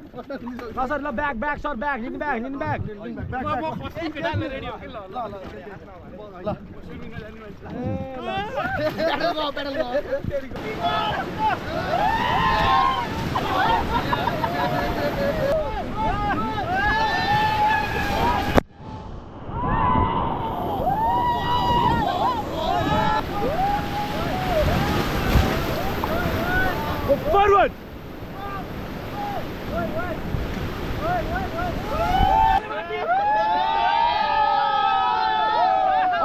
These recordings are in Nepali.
सर ल ब्याक ब्याक सर ब्याक लिन ब्याक लिन ब्याक म खस्किन केटाले रेडी हो कि ल ल पेडल गयो Go forward!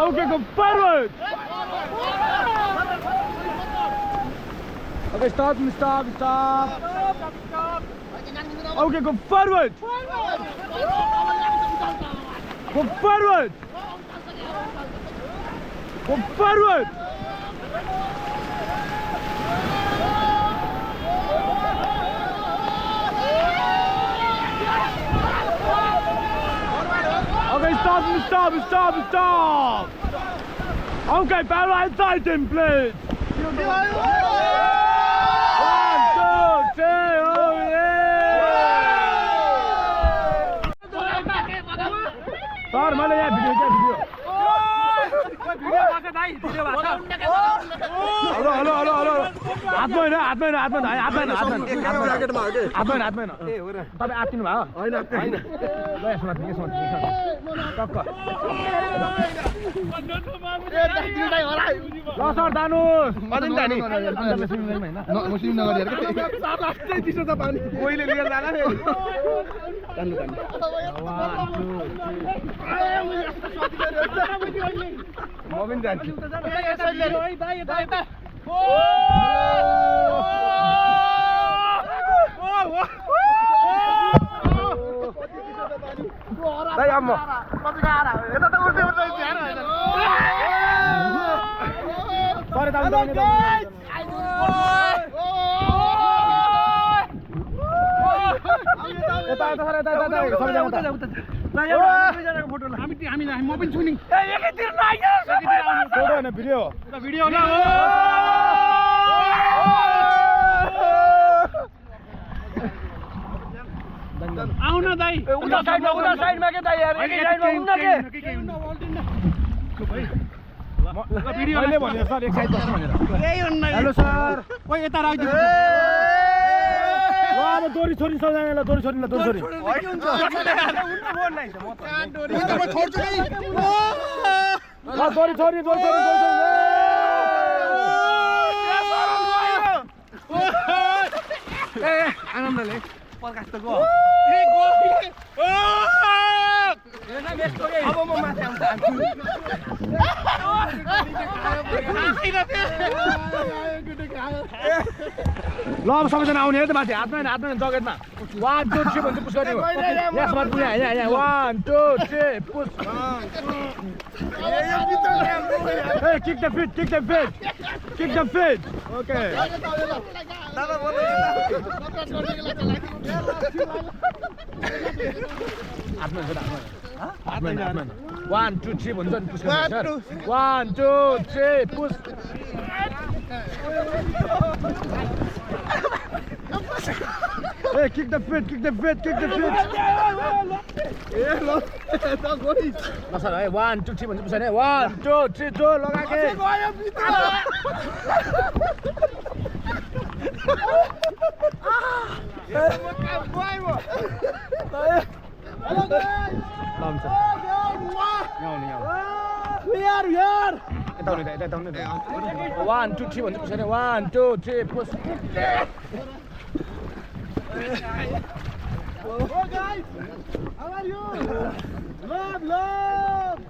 Okay, go forward! Okay, stop. Okay, go forward! Go forward! Go forward! Okay, stop! Okay, Barrow, inside him, please! 1, 2, 3, oh yeah! Sir, मैले यहाँ भिडियो हेलो हातमा होइन तपाईँ आत्तिनु भयो होइन ल यसमा टक्क ल सर जानुहोस् मुस्लिम नगरी कोहीले लिएर जाँदा म पनि जान्छु दाइ अब म म पनि छु नि भिडियो आउन दाइ उता साइडमा के दाइ यार मैले भने सर एक साइड बस्नु भनेर हेलो सर ओइ यता राखिदिनु अब दोरी छोरी सजाएन ल दोरी छोरी आनन्दले प्रकाश त गयो अब म माथि आउन चाहन्छु ल अब सबैजना आउने है त माथि हातमा जगेटमा 1 2 3 भन्दै पुस गर्ने हो यसमा पुग्ने हैन 1 2 3 पुस Hey, kick the feet okay दादा हातमा 1 2 3 भन्छ नि पुस गर्ने sir 1 2 3 push Hey, kick the feet ए ल त गई ल सर है 1 2 3 भन्छ पुस हैन 1 2 3 जो लगाके गयो भित्र यार 1 2 3 भन्छ पुस हैन 1 2 3 पुस Oh guys, how are you? Love.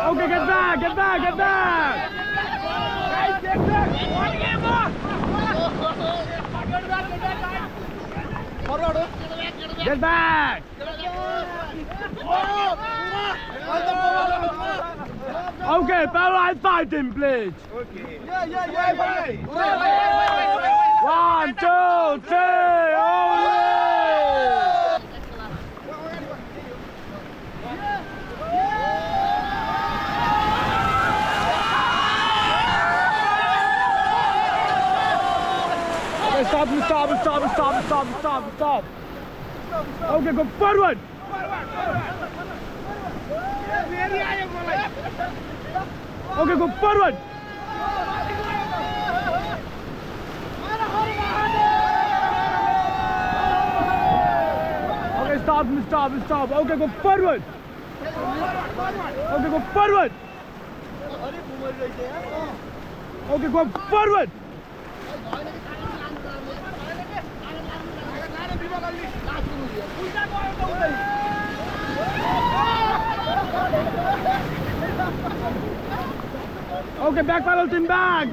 Okay, get back! Guys, get back! Get back! Okay, parallel fighting, please. One, two, three, Okay, stop. Okay, go forward. Okay, go forward. Okay, stop. Okay, go forward. Okay, go forward. Okay, go forward. Okay, back paddle team, back.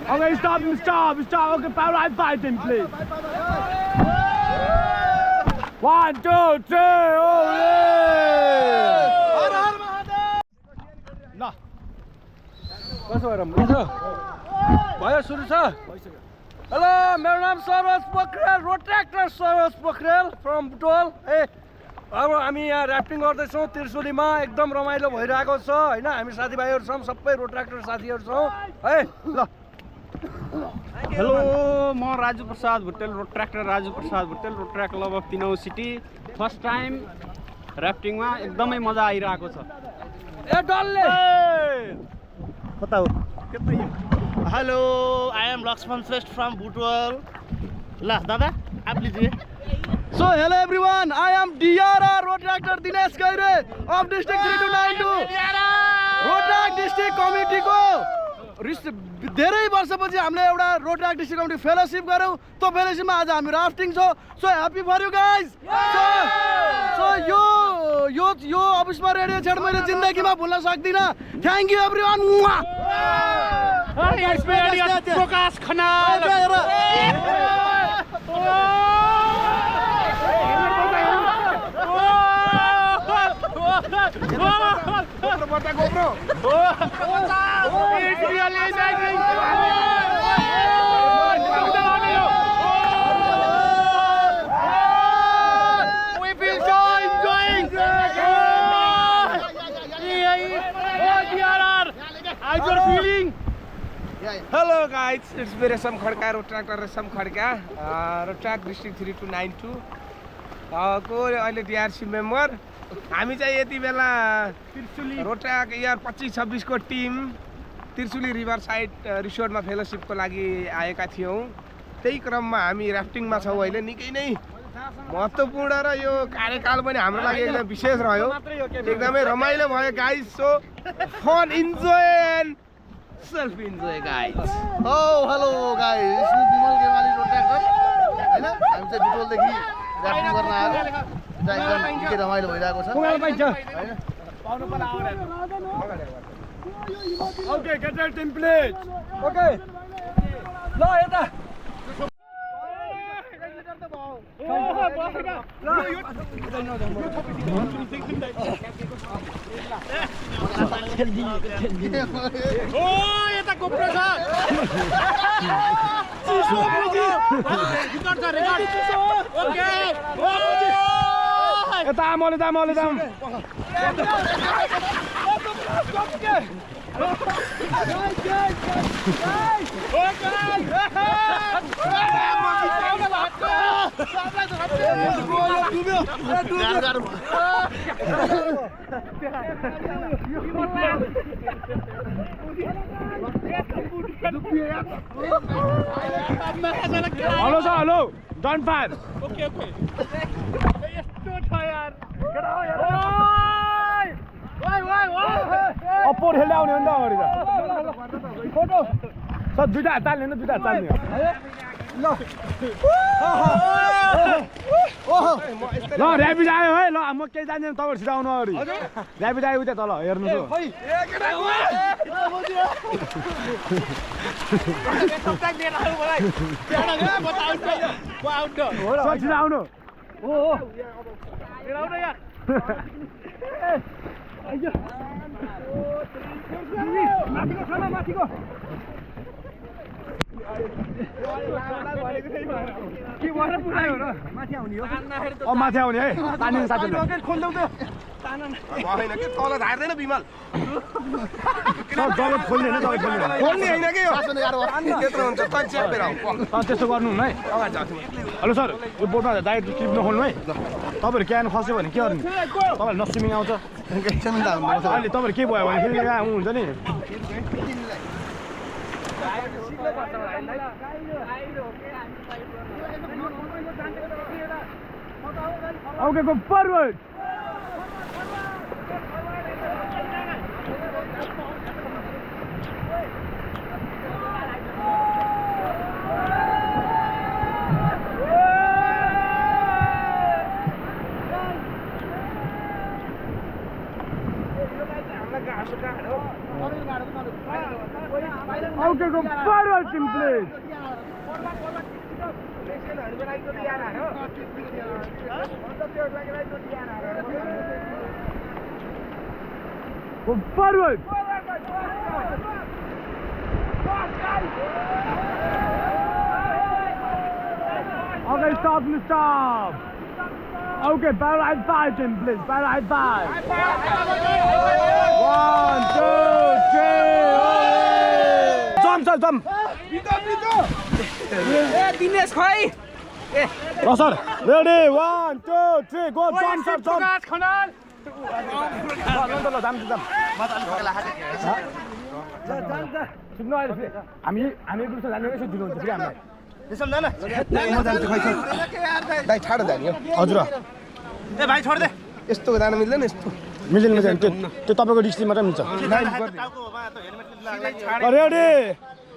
Okay, stop. Okay, parallel fighting, please. 1, 2, 3, ल कसो भएर भयो सुरु छ हेलो मेरो नाम Saroj Pokharel rotaractor Saroj Pokharel from Butwal अब हामी यहाँ ऱ्याफ्टिङ गर्दैछौँ त्रिशुलीमा एकदम रमाइलो भइरहेको छ होइन हामी साथीभाइहरू छौँ सबै रोड ट्र्याक्टर साथीहरू छौँ है ल हेलो म Raju Prasad Bhutel road tractor Raju Prasad Bhutel road track love of तिनौ सिटी फर्स्ट टाइम ऱ्याफ्टिङमा एकदमै मजा आइरहेको छ ए डल्ले कता हो hello I am Laxman Shrestha from Butwal ल दादा आप लीजिए So hello everyone, I am DRR Road Tractor Dinesh Gaire of District 3292 Road Track District Committee को धेरै वर्षपछि हामीले एउटा Rotaract district committee fellowship गर्यौं त्यो फेलोशिपमा आज हामी राफ्टिङ छ so happy for you guys so यो अफिसमा रेडियो छेड मैले जिन्दगीमा भुल्न सक्दिनँ thank you everyone Prakash Khanal Hello guys, it's me Resam Khadka, Road Tractor Resam Khadka, Road Track District 3292 को अहिले DRC मेम्बर हामी चाहिँ यति बेला त्रिशुली रोड ट्र्याक इयर 25-26 को टिम त्रिशुली रिभर साइड रिसोर्टमा फेलोशिपको लागि आएका थियौँ त्यही क्रममा हामी ऱ्याफ्टिङमा छौँ अहिले निकै नै महत्त्वपूर्ण र यो कार्यकाल पनि हाम्रो लागि एकदम विशेष रह्यो एकदमै रमाइलो भयो guys so fun enjoy and self enjoy guys hello guys इसमी विमल गेवाली रोड ट्र्याक्टर हैन हामी चाहिँ बुटोलदेखि ऱ्याफ्टिङ गर्न आएर एकदम निकै रमाइलो भइरहेको छ पुगाल पाइन्छ हैन पाउनु पर्ला आउनु Okay, get that in place. Okay. ल यता यता गोप्रो छ ओके यता आमले दाम हेलो डोन्ट फायर ओके यस्तो छ यार अप्पर खेल्दै आउने हो नि त अगाडि त फोटो सर दुईटा हात ताल्ने दुईटा हात ताल्ने ल ऱ्यापिड आयो है ल म केही जान्दैन तपाईहरु सिधा आउनु अगाडि ऱ्यापिड आयो उता तल हेर्नुस् सिधा आउनु माथिको माथि आउने है पानी साथीले होइन कि तल झार्दैन बिमल जगत खोल्ने होइन जगत खोल्ने होइन कि त्यत्रो हुन्छ तँ च्यापेर आऊ त्यस्तो गर्नु है हेलो सर यो बोटमा डाइरेक्ट क्लिप नखोल्नु है तपाईँहरू क्यान खस्यो भने के गर्नु तपाईँहरू न स्विमिङ आउँछ अहिले तपाईँहरू के भयो भने फेरि हुन्छ नि Okay, go forward. Okay, go forward, team, please. Go forward. Okay, stop. Okay, barrel high five, team, please. Barrel high five. 1, 2, 3. Jump, sir, jump. Dinesh खै ल sir ready 1, 2, 3 go jump sir jump ल जाम सुन्नु अहिले हामी ग्रुप जाने यसो दिनु हुन्छ फेरि हामीलाई दाइ छाड जाने हो हजुर ए भाइ छोड दे यस्तो जान मिल्दैन यस्तो मिल्दैन त्यो तपाईँको डिस्ट्रिक्ट मात्रै मिल्छ रेडी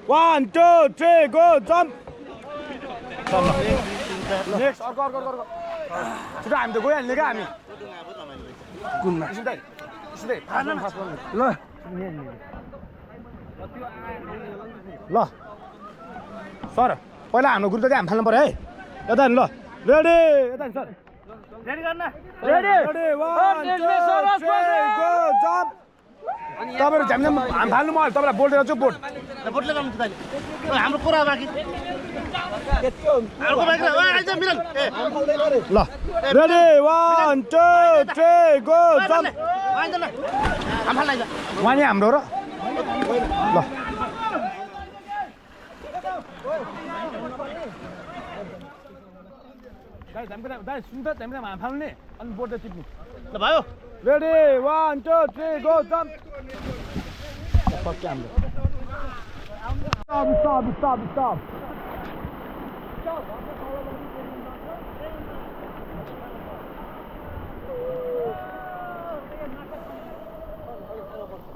1, 2, 3 गो जम्प नेक्स्ट अर्को छिटो हामी त गइहाल्ने क्या हामी कुनमा ल सर पहिला हाम्रो ग्रुप त हामी फाल्नु पर्यो है यता ल रेडी यता सर रेडी गर्न रेडी 1, 2, 3 गो जम्प तपाईँहरू झ्याम्झ्याम हामी फाल्नु म तपाईँलाई बोट दिएर छु बोट बोटले गर्नु त हाम्रो कुरा बाँकी अर्को बाइक आइज मिलन ल रेडी 1, 2, 3 गो जम्प आइज ल हामी फाल्न आइज वानी हाम्रो र ल दाइ सुन त हामी फाल्ने अनि बोट टिप्नु ल भयो रेडी 1, 2, 3 गो जम्प सक्यो हाम्रो stop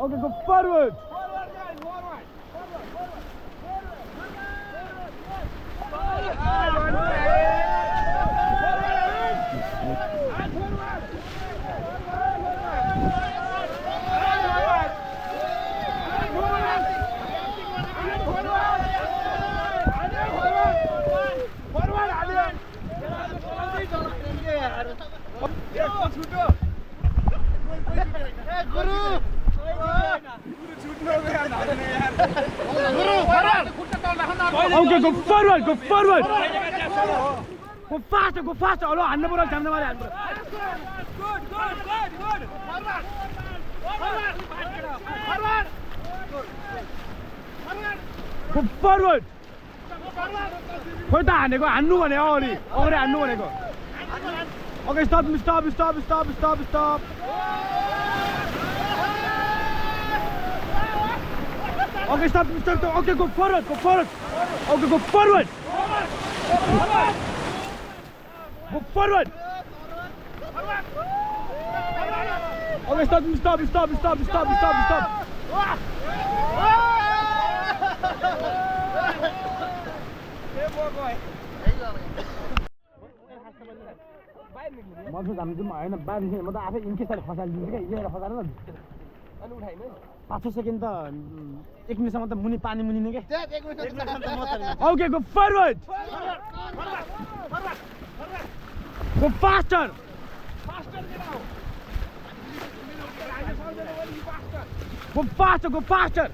Okay, go forward. Okay, go forward. Go faster. Hello, hand over, jam the hand. Go forward. खोइ त हानेको हान्नु भने अगाडि हान्नु भनेको Okay, stop. Okay, stop. Okay, go forward. Okay, go forward. Go forward. Okay, stop. म चाहिँ जान्छु होइन बाँधिन्छ म त आफै इन्केसरी खसालिदिन्छु क्या यहाँनिर खसालेर अनि उठाइने 5 सेकेन्ड त 1 मिनटसम्म त मुनि पानी मुनिने के okay go forward go faster Go faster, go faster!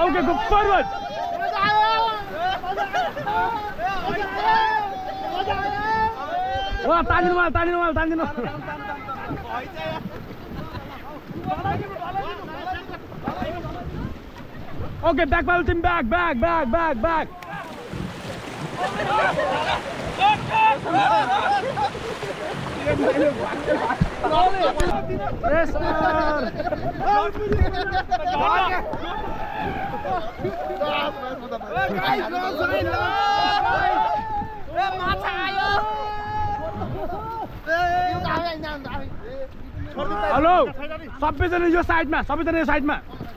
Okay, go forward! Wah, tanin mal. Okay, back paddle team, back. Yes, sir. Hello सबैजना यो साइडमा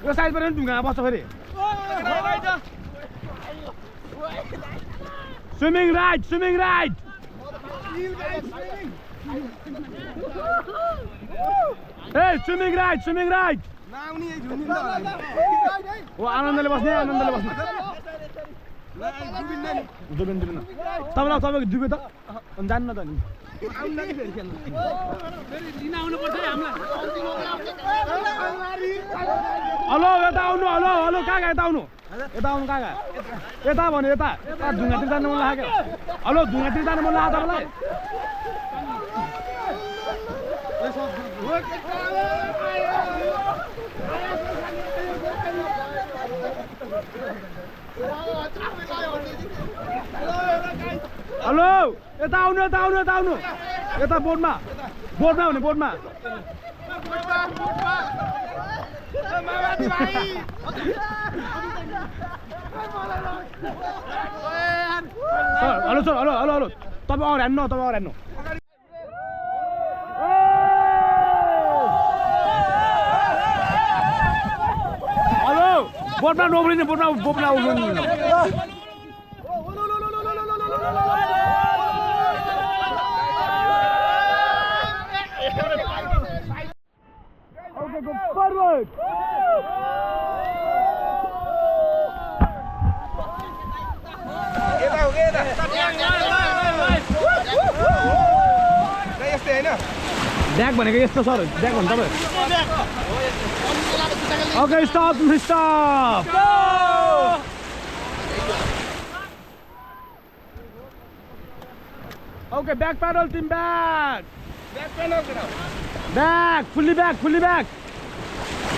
यो साइडबाट नि ढुङ्गामा बस्छ फेरि स्विमिङ राइड ए स्विमिङ राइड ओ आनन्दले बस्ने डुबिन तपाईँको डुब्यो त अनि जान्न त नि हेलो यता आउनु कहाँ यता आउनु कहाँ यता भने यता ढुङ्गातिर जानु मन लाग्यो हेलो ढुङ्गातिर जानु मन लाग्यो तपाईँलाई हेलो यता आउनु यता बोटमा हेलो सर हेलो तपाईँ अगाडि हान्नु हेलो बोटमा नोब्लिने बोटमा उभिनु Okay, go forward. Back भनेको यस्तो सर ब्याक भन्नु तपाईँ Okay, stop. Go! Okay, back paddle team back. Fully back.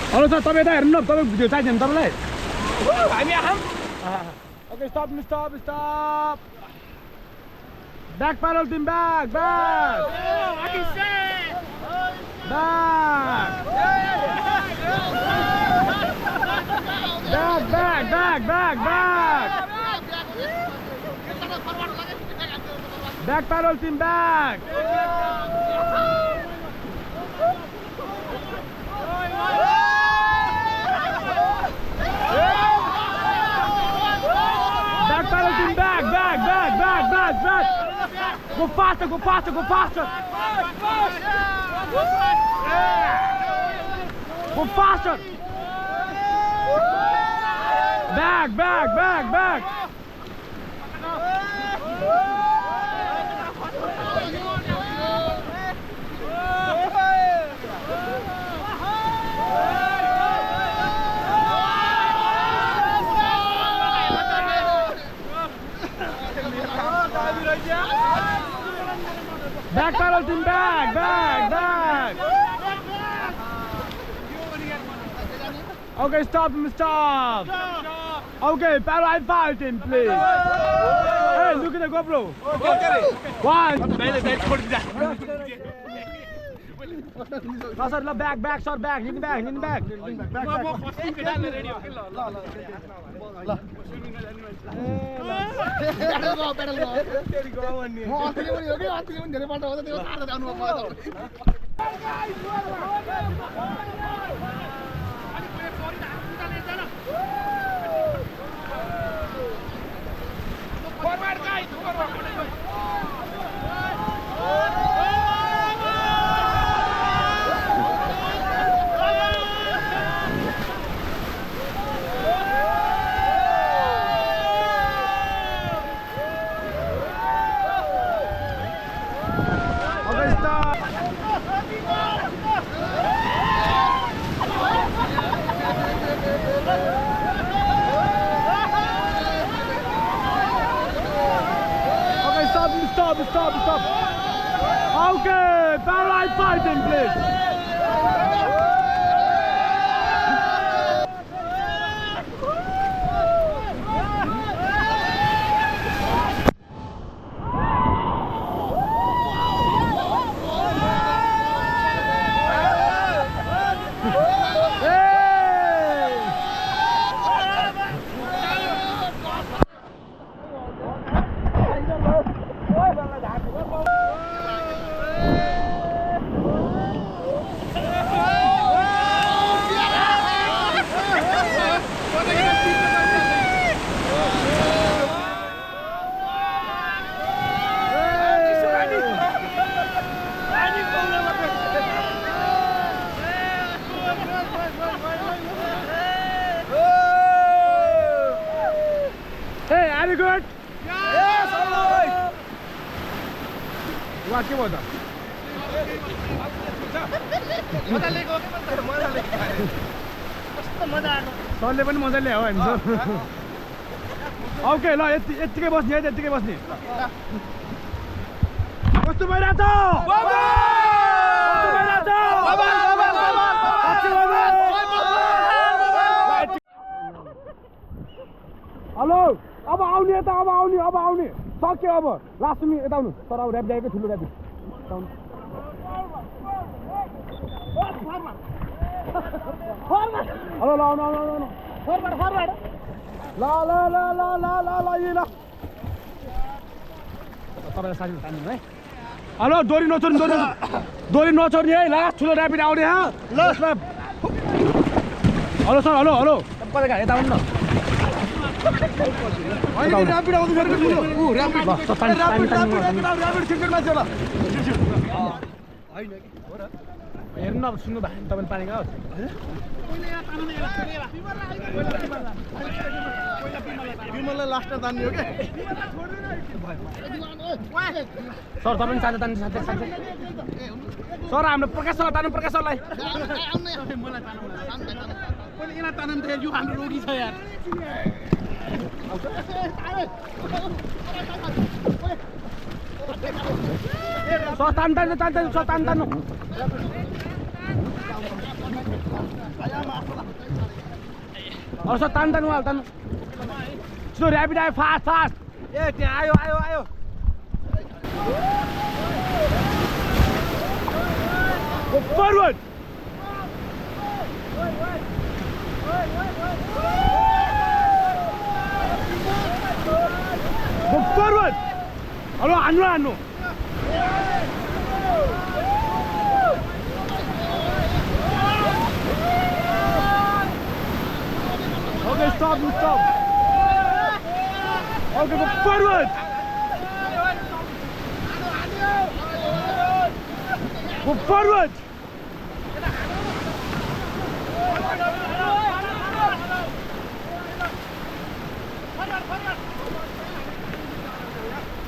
Hello sir तपाईँ यता हेर्नु न तपाईँ भिडियो चाहिन्छ नि तपाईँलाई Okay, stop. Back paddle team back. Back. Back paddle team back. Back paddle team back. Go faster. Go faster. Back. Back paddle team back. Okay, stop. Okay, paddle high five team, please. Hey, look at the GoPro. 1. Sir ल ब्याक ब्याक सर ब्याक लिन ब्याक लिन back Stop. Okay, parallel fighting, please. Hey, are you good? Yes, all right. What के भयो त? सरले पनि मजाले हो हामी सर ओके ल यतिकै बस्ने है यतिकै बस्ने कस्तो भइरहेछ हेलो अब आउने यता अब आउने सक्यो अब लास्ट मी यता आउनु तर अब ऱ्याप ल्याएकै ठुलो ऱ्याप हेलो ल आउनु फरवर्ड ल तपाईलाई साथी तान्नु है हेलो दोरी नचोर्ने है लास्ट ठुलो ऱ्यापिड आउने हा ल हेलो सर हेलो कता यता आउनु न ऱ्यापिड आउँदै गरेको छु हेर्नु अब सुन्नु भयो तपाईँले पानी गयो विमललाई लास्टमा तान्ने हो क्या सर तपाईँ तान्ने सर हाम्रो प्रकाश सरलाई तान्नु प्रकाश सरलाई यो हाम्रो रोगी छ यार सर तान्नु सर तान्नु छिटो ऱ्यापिड आयो फास्ट ए त्यहाँ आयो फरवर्ड हेलो हान्नु Okay, stop. Okay, go forward. Go forward.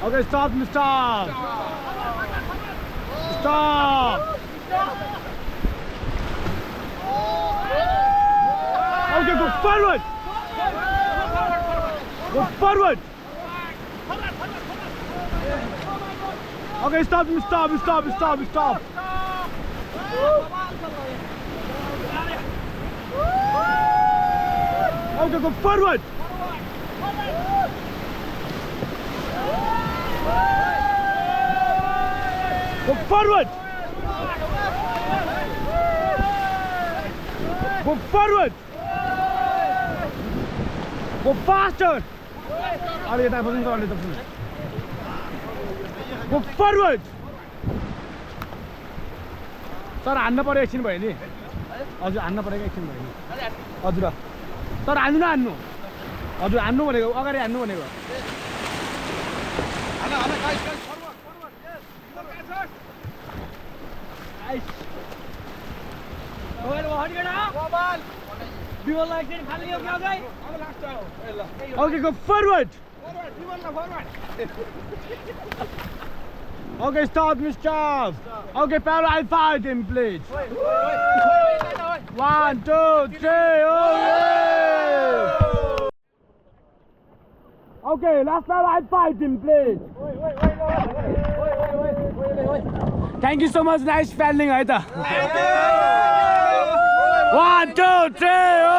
Okay, stop. Okay, go forward. Okay, stop. Okay, go forward. Go forward. Go forward. Go faster. अरे यता बस्नु त अलि त बस्नु. Go forward. सर हान्न पर्यो एकछिन भयो नि. हजुर हान्न परेको एकछिन भयो नि. हजुर. सर हान्नु न हान्नु. हजुर हान्नु भनेको अगाडि हान्नु भनेको. हान हान गाइस गाइस फरवर्ड फरवर्ड. यस. गाइस. ओए हट गया. बॉल. Dual action खाली हो क्या भाई? अब लास्ट आओ. Okay, go forward. Forward, dual ना forward. Okay, start, Mr. Okay, Paolo, I'll fight him, please. 1, 2, 3, okay, last Paolo, I'll fight him, please. Thank you so much, nice paddling, Aita. 1, 2, 3,